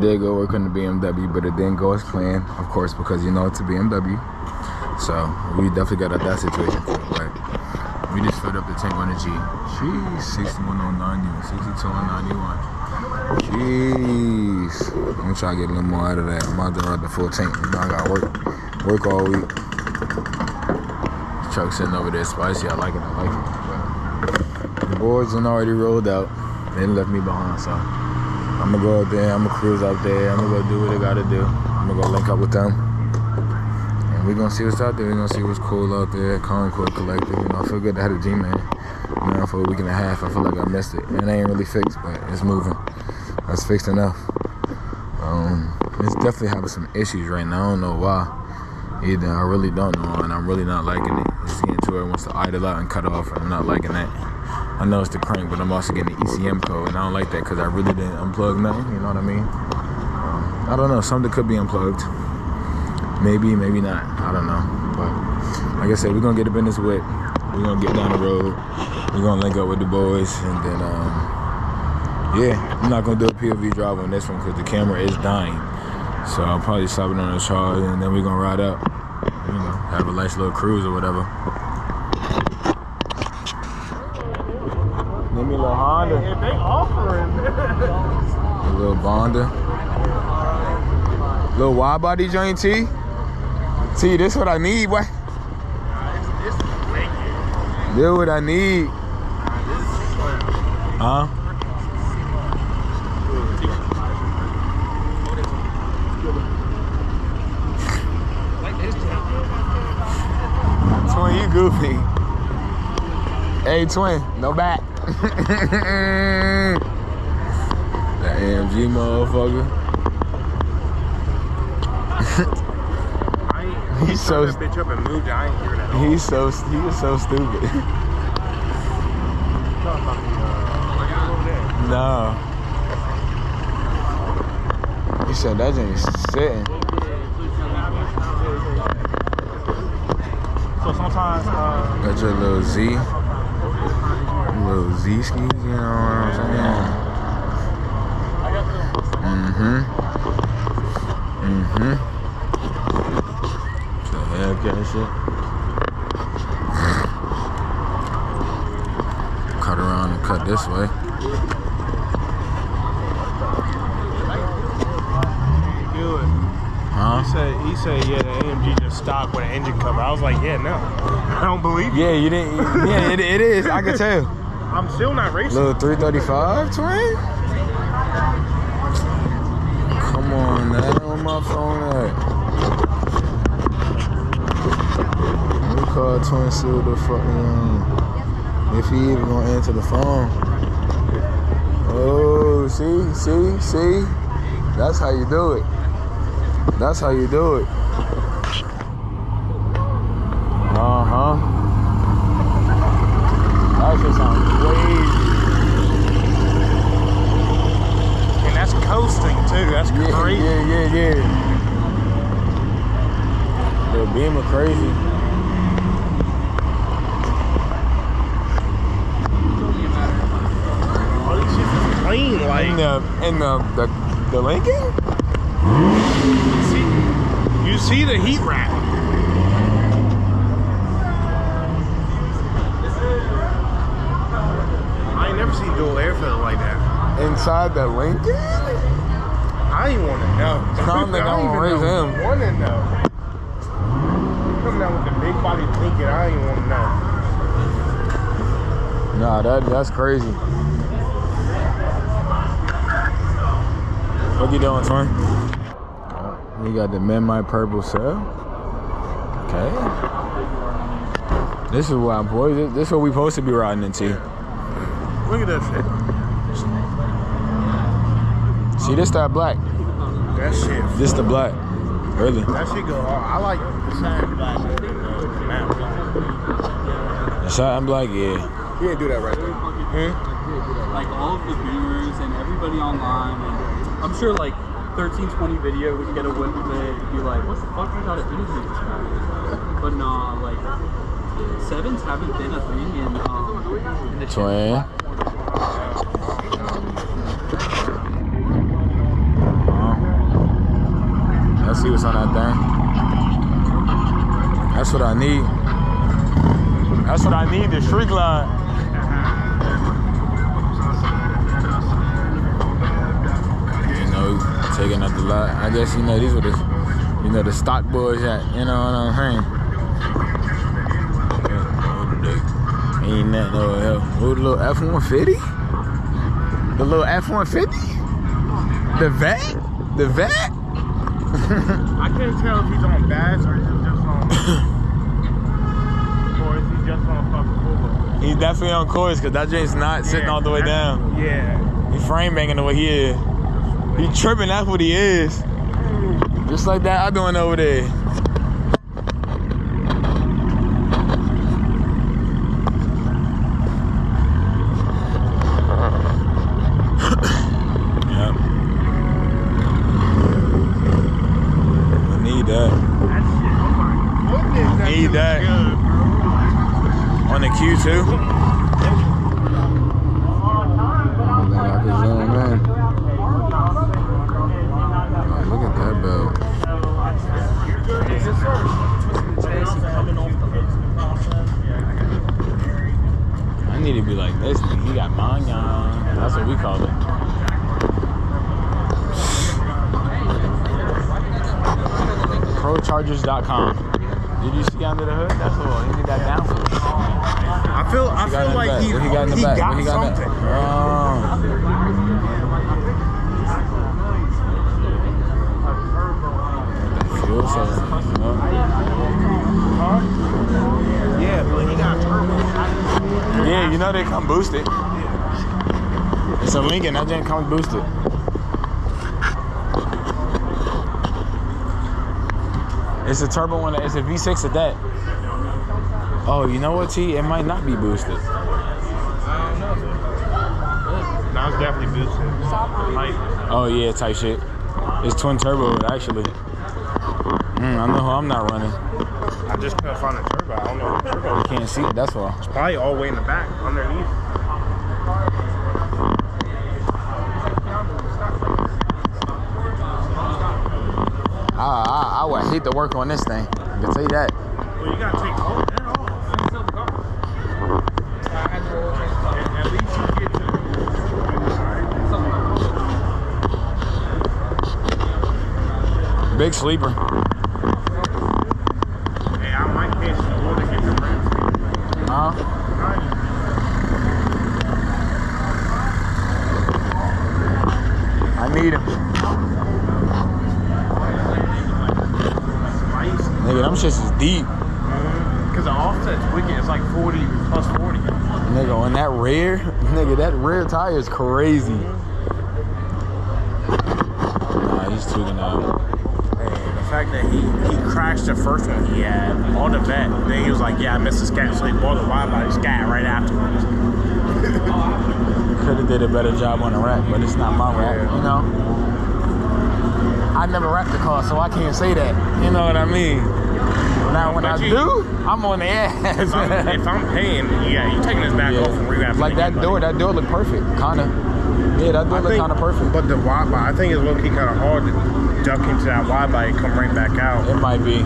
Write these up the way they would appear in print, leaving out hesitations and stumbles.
did go work on the BMW, but it didn't go as planned, of course, because you know it's a BMW. So we definitely got that situation for it. But we just filled up the tank on the G. Jeez, 61,090, 62,091. Jeez. I'm gonna try to get a little more out of that. I'm about to run the full tank. You know, I gotta work all week. The truck sitting over there spicy. I like it. But the boards done already rolled out. They didn't left me behind, so I'm gonna go out there. I'm gonna cruise out there. I'm gonna go do what I gotta do. I'm gonna go link up with them. And we're gonna see what's out there. We're gonna see what's cool out there. Concord Collective. You know, I feel good to have a G-Man. You know, for a week and a half. I feel like I missed it. And it ain't really fixed, but it's moving. That's fixed enough. It's definitely having some issues right now. I don't know why. Either I really don't know, and I'm really not liking it. It's getting to where it wants to idle out and cut off, and I'm not liking that. I know it's the crank, but I'm also getting the ECM code, and I don't like that because I really didn't unplug nothing. You know what I mean? I don't know. Something could be unplugged. Maybe, maybe not. I don't know. But like I said, we're gonna get up in this whip. We're gonna get down the road. We're gonna link up with the boys, and then yeah, I'm not gonna do a POV drive on this one because the camera is dying. So I'll probably stop it on the charge, and then we're gonna ride up. You know, have a nice little cruise or whatever. Give me a little Honda. If they offering a little Bonda. Little wide body joint T. T, this what I need, boy. This what I need. Huh? Twin, you goofy. Hey, twin, no back. That AMG motherfucker. He's so. That bitch up and moved. I ain't hearing that. He is so stupid. No. You said that thing is sitting. So sometimes got your little Z. Little Z skis, you know what I'm saying? So Hellcat shit. Cut around and cut this way. do it. Huh? He said, yeah, the AMG just stopped with an engine cover. I was like, yeah, no. I don't believe you. Yeah, you didn't. Yeah, it is. I can tell. I'm still not racing. Little 335 twin? Come on, man. Where my phone at? We call Twin Seal the fucking, if he even gonna answer the phone. Oh, see? That's how you do it. That's how you do it. Uh-huh. That shit sounds crazy. And that's coasting too. That's crazy. Yeah. The Beamer crazy. All these shit is clean, like. In the Lincoln? You see the heat wrap. I ain't never seen dual air filter like that. Inside the Lincoln? I ain't want to know. I don't think I'm gonna raise him. I want to know. Coming out with the big body Lincoln, I ain't want to know. Nah, that's crazy. What you doing, twin? We got the Midnight Purple cell. Okay. This is what boys. This is what we supposed to be riding into. Look at that shit. See, this that black. That shit. This the black. Really. That shit go hard. I like the shine black. The shine black, yeah. You didn't do that right there. Like all of the viewers and everybody online, and I'm sure like 1320 video would get a whiff of it and be like, what the fuck I gotta interview this guy? But nah, like sevens haven't been a thing in the twin. on that thing. That's what I need. That's what I need, the street glide. You know, taking up the lot. I guess, you know, these were the, you know, the stock boys at, you know what I'm saying? Ain't nothing over here. Oh, the little F-150? The little F-150? The vet? The vet? I can't tell if he's on bass or if he's just on... or if he's just on fucking full. He's definitely on course because that joint's not sitting all the way down. Yeah. He frame banging the way he is. He tripping, that's what he is. Just like that I'm doing over there. Yep. I need that. I need that. On the Q too. Look at that belt. I need to be like this. He got manyan. That's what we call it. ProChargers.com. Did you see under the hood? That's what he need that down for. I feel like he got something. Fuel cell. Yeah, but he got turbo. Yeah, you know they come boosted. It's a Lincoln, that didn't come boosted. It's a turbo one, it's a V6 at that. Oh, you know what, T? It might not be boosted. I don't know. No, it's definitely boosted. Oh yeah, type shit. It's twin turbo, actually. I know who I'm not running. I just couldn't find the turbo. I don't know what the turbo You is. can't see it, that's why. It's probably all the way in the back, underneath. I would hate to work on this thing. I can tell you that. Well, you gotta take all that off. At least you get to Big sleeper. Hey, I might catch the water to get the rims. I need him. Nigga, them shits is deep. Because the offset's wicked. It's like 40 plus 40. Nigga, on that rear, nigga, that rear tire is crazy. Nah, he's tweaking out. The fact that he crashed the first one he had on the vet, then he was like, yeah, I missed the scat, so he bought the wide body scat right afterwards. Could have did a better job on the rack, but it's not my rack, you know? I never wrapped the car, so I can't say that. You know what I mean? Now, when I do, I'm on the ass. If I'm paying, yeah, you taking this back off and rewrapping like that door looked perfect, kinda. Yeah, that door looked kinda perfect. But the wide body, I think it's low-key kind of hard to duck into that wide body and come right back out. It might be.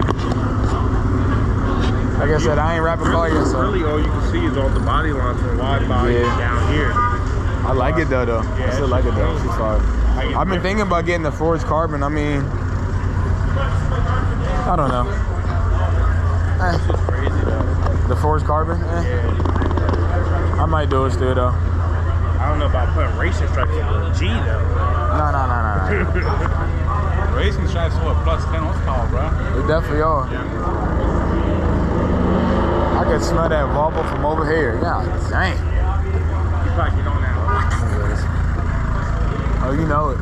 Like I said, I ain't wrapping car yet, so. Really, all you can see is all the body lines from wide body down here. I like it though. Yeah, I still like it though. It's fine. I've been thinking about getting the forged carbon. I mean, I don't know. It's just crazy though. The forged carbon? I might do it still though. I don't know about putting racing stripes on the G though. No. Racing stripes are what, plus 10 horsepower, bro. They definitely are. I can smell that Volvo from over here. Yeah, dang. You probably get on that. Oh, you know it.